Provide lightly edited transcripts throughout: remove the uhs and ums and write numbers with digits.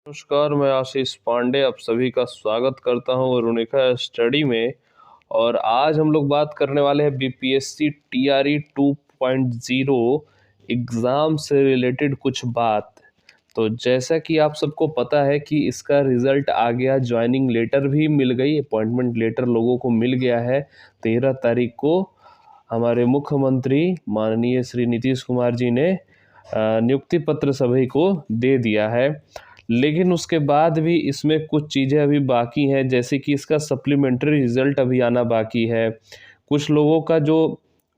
नमस्कार, मैं आशीष पांडे आप सभी का स्वागत करता हूँ रुनिका स्टडी में। और आज हम लोग बात करने वाले हैं बीपीएससी टीआरई 2.0 एग्ज़ाम से रिलेटेड कुछ बात। तो जैसा कि आप सबको पता है कि इसका रिज़ल्ट आ गया, ज्वाइनिंग लेटर भी मिल गई, अपॉइंटमेंट लेटर लोगों को मिल गया है। 13 तारीख को हमारे मुख्यमंत्री माननीय श्री नीतीश कुमार जी ने नियुक्ति पत्र सभी को दे दिया है। लेकिन उसके बाद भी इसमें कुछ चीज़ें अभी बाकी हैं, जैसे कि इसका सप्लीमेंट्री रिज़ल्ट अभी आना बाकी है। कुछ लोगों का जो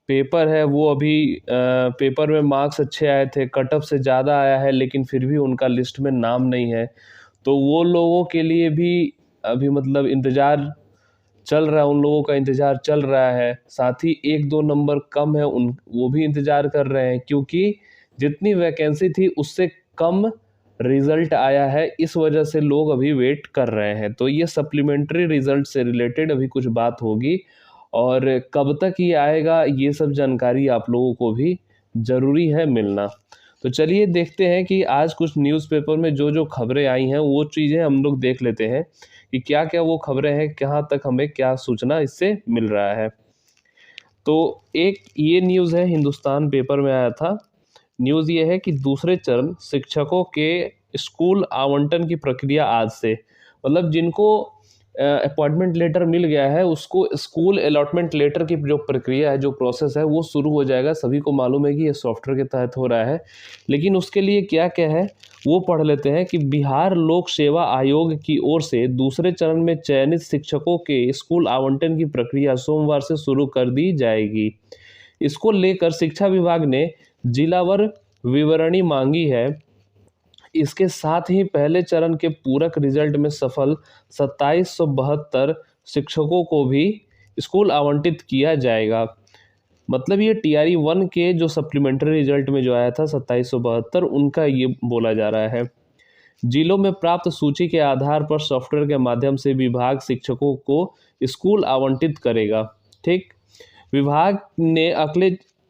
पेपर है वो अभी पेपर में मार्क्स अच्छे आए थे, कट ऑफ से ज़्यादा आया है, लेकिन फिर भी उनका लिस्ट में नाम नहीं है। तो वो लोगों के लिए भी अभी मतलब इंतज़ार चल रहा है, उन लोगों का इंतज़ार चल रहा है। साथ ही 1-2 नंबर कम है उन वो भी इंतज़ार कर रहे हैं, क्योंकि जितनी वैकेंसी थी उससे कम रिज़ल्ट आया है, इस वजह से लोग अभी वेट कर रहे हैं। तो ये सप्लीमेंट्री रिज़ल्ट से रिलेटेड अभी कुछ बात होगी, और कब तक ये आएगा ये सब जानकारी आप लोगों को भी ज़रूरी है मिलना। तो चलिए देखते हैं कि आज कुछ न्यूज़पेपर में जो जो खबरें आई हैं वो चीज़ें हम लोग देख लेते हैं कि क्या क्या वो खबरें हैं, कहाँ तक हमें क्या सूचना इससे मिल रहा है। तो एक ये न्यूज़ है, हिंदुस्तान पेपर में आया था। न्यूज़ ये है कि दूसरे चरण शिक्षकों के स्कूल आवंटन की प्रक्रिया आज से, मतलब जिनको अपॉइंटमेंट लेटर मिल गया है उसको स्कूल अलॉटमेंट लेटर की जो प्रक्रिया है, जो प्रोसेस है वो शुरू हो जाएगा। सभी को मालूम है कि ये सॉफ्टवेयर के तहत हो रहा है, लेकिन उसके लिए क्या क्या है वो पढ़ लेते हैं कि बिहार लोक सेवा आयोग की ओर से दूसरे चरण में चयनित शिक्षकों के स्कूल आवंटन की प्रक्रिया सोमवार से शुरू कर दी जाएगी। इसको लेकर शिक्षा विभाग ने जिलावार विवरणी मांगी है। इसके साथ ही पहले चरण के पूरक रिजल्ट में सफल 2772 शिक्षकों को भी स्कूल आवंटित किया जाएगा। मतलब ये टीआरई 1 के जो सप्लीमेंट्री रिजल्ट में जो आया था 2772, उनका ये बोला जा रहा है। जिलों में प्राप्त सूची के आधार पर सॉफ्टवेयर के माध्यम से विभाग शिक्षकों को स्कूल आवंटित करेगा। ठीक, विभाग ने अगले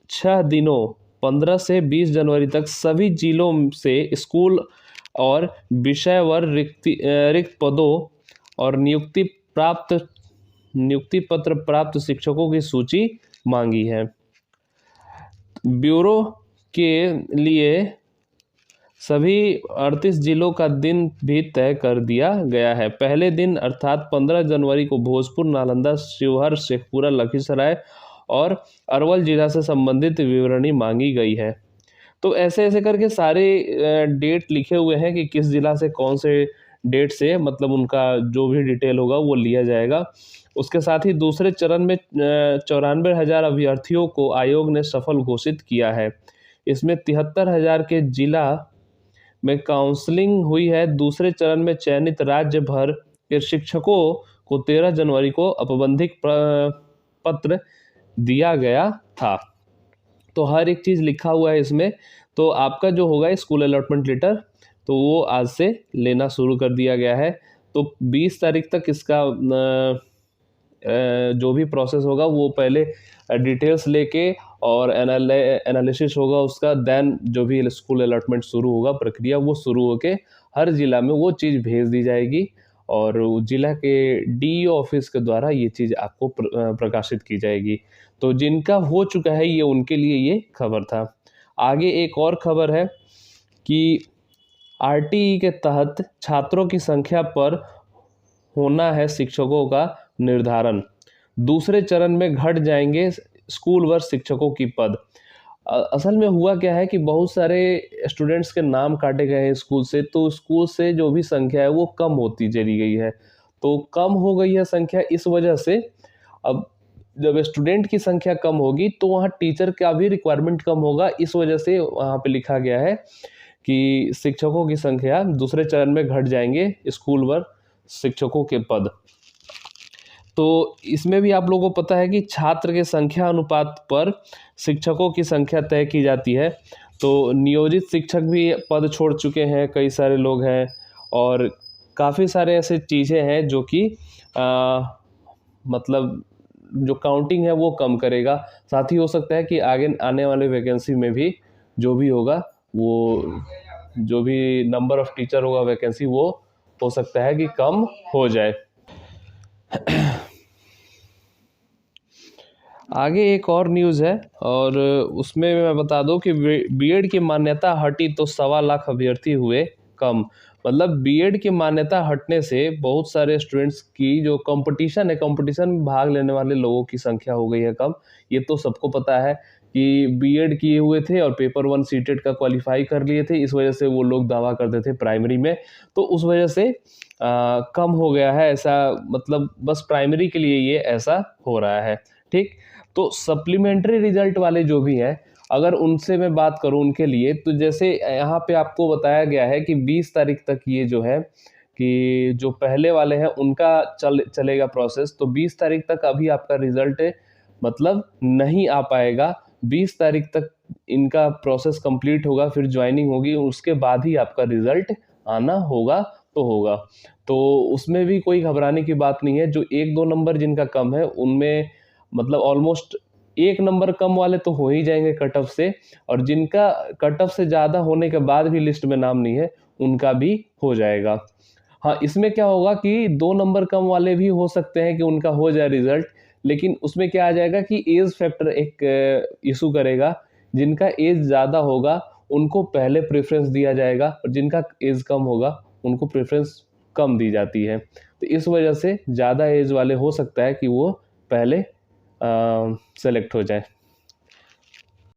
6 दिनों 15 से 20 जनवरी तक सभी जिलों से स्कूल और विषयवार रिक्त पदों और नियुक्ति पत्र प्राप्त शिक्षकों की सूची मांगी है। ब्यूरो के लिए सभी 38 जिलों का दिन भी तय कर दिया गया है। पहले दिन अर्थात 15 जनवरी को भोजपुर, नालंदा, शिवहर, शेखपुरा, लखीसराय और अरवल जिला से संबंधित विवरणी मांगी गई है। तो ऐसे ऐसे करके सारे डेट लिखे हुए हैं कि किस जिला से कौन से डेट से, मतलब उनका जो भी डिटेल होगा वो लिया जाएगा। उसके साथ ही दूसरे चरण में 94,000 अभ्यर्थियों को आयोग ने सफल घोषित किया है। इसमें 73,000 के जिला में काउंसलिंग हुई है। दूसरे चरण में चयनित राज्य भर के शिक्षकों को 13 जनवरी को औपबंधिक पत्र दिया गया था। तो हर एक चीज़ लिखा हुआ है इसमें। तो आपका जो होगा स्कूल अलॉटमेंट लेटर, तो वो आज से लेना शुरू कर दिया गया है। तो 20 तारीख तक इसका जो भी प्रोसेस होगा वो पहले डिटेल्स लेके और एनालिसिस होगा उसका, देन जो भी स्कूल अलॉटमेंट शुरू होगा, प्रक्रिया वो शुरू होके हर ज़िला में वो चीज़ भेज दी जाएगी और जिला के डीईओ ऑफिस के द्वारा ये चीज़ आपको प्रकाशित की जाएगी। तो जिनका हो चुका है ये उनके लिए ये खबर था। आगे एक और खबर है कि आरटीई के तहत छात्रों की संख्या पर होना है शिक्षकों का निर्धारण। दूसरे चरण में घट जाएंगे स्कूल वर्ग शिक्षकों की पद। असल में हुआ क्या है कि बहुत सारे स्टूडेंट्स के नाम काटे गए हैं स्कूल से, तो स्कूल से जो भी संख्या है वो कम होती चली गई है। तो कम हो गई है संख्या, इस वजह से अब जब स्टूडेंट की संख्या कम होगी तो वहाँ टीचर का भी रिक्वायरमेंट कम होगा। इस वजह से वहाँ पे लिखा गया है कि शिक्षकों की संख्या दूसरे चरण में घट जाएंगे स्कूल वर्ग शिक्षकों के पद। तो इसमें भी आप लोगों को पता है कि छात्र के संख्या अनुपात पर शिक्षकों की संख्या तय की जाती है। तो नियोजित शिक्षक भी पद छोड़ चुके हैं, कई सारे लोग हैं, और काफ़ी सारे ऐसे चीज़ें हैं जो कि मतलब जो काउंटिंग है वो कम करेगा। साथ ही हो सकता है कि आगे आने वाले वैकेंसी में भी जो भी होगा वो जो भी नंबर ऑफ टीचर होगा वैकेंसी वो हो सकता है कि कम हो जाए। आगे एक और न्यूज़ है और उसमें मैं बता दूं कि बीएड की मान्यता हटी तो 1.25 लाख अभ्यर्थी हुए कम। मतलब बीएड की मान्यता हटने से बहुत सारे स्टूडेंट्स की जो कंपटीशन है, कंपटीशन में भाग लेने वाले लोगों की संख्या हो गई है कम। ये तो सबको पता है कि बीएड किए हुए थे और पेपर 1 सीटेट का क्वालिफाई कर लिए थे, इस वजह से वो लोग दावा करते थे प्राइमरी में, तो उस वजह से कम हो गया है ऐसा। मतलब बस प्राइमरी के लिए ये ऐसा हो रहा है। ठीक, तो सप्लीमेंट्री रिजल्ट वाले जो भी हैं, अगर उनसे मैं बात करूं उनके लिए, तो जैसे यहाँ पे आपको बताया गया है कि 20 तारीख तक ये जो है कि जो पहले वाले हैं उनका चलेगा प्रोसेस। तो 20 तारीख तक अभी आपका रिजल्ट मतलब नहीं आ पाएगा। 20 तारीख तक इनका प्रोसेस कंप्लीट होगा, फिर ज्वाइनिंग होगी, उसके बाद ही आपका रिजल्ट आना होगा तो होगा। तो उसमें भी कोई घबराने की बात नहीं है। जो 1-2 नंबर जिनका कम है उनमें मतलब ऑलमोस्ट 1 नंबर कम वाले तो हो ही जाएंगे कट ऑफ से, और जिनका कट ऑफ से ज़्यादा होने के बाद भी लिस्ट में नाम नहीं है उनका भी हो जाएगा। हाँ, इसमें क्या होगा कि 2 नंबर कम वाले भी हो सकते हैं कि उनका हो जाए रिजल्ट, लेकिन उसमें क्या आ जाएगा कि एज फैक्टर एक इशू करेगा। जिनका एज ज़्यादा होगा उनको पहले प्रेफरेंस दिया जाएगा, और जिनका एज कम होगा उनको प्रेफरेंस कम दी जाती है। तो इस वजह से ज़्यादा एज वाले हो सकता है कि वो पहले सेलेक्ट हो जाए।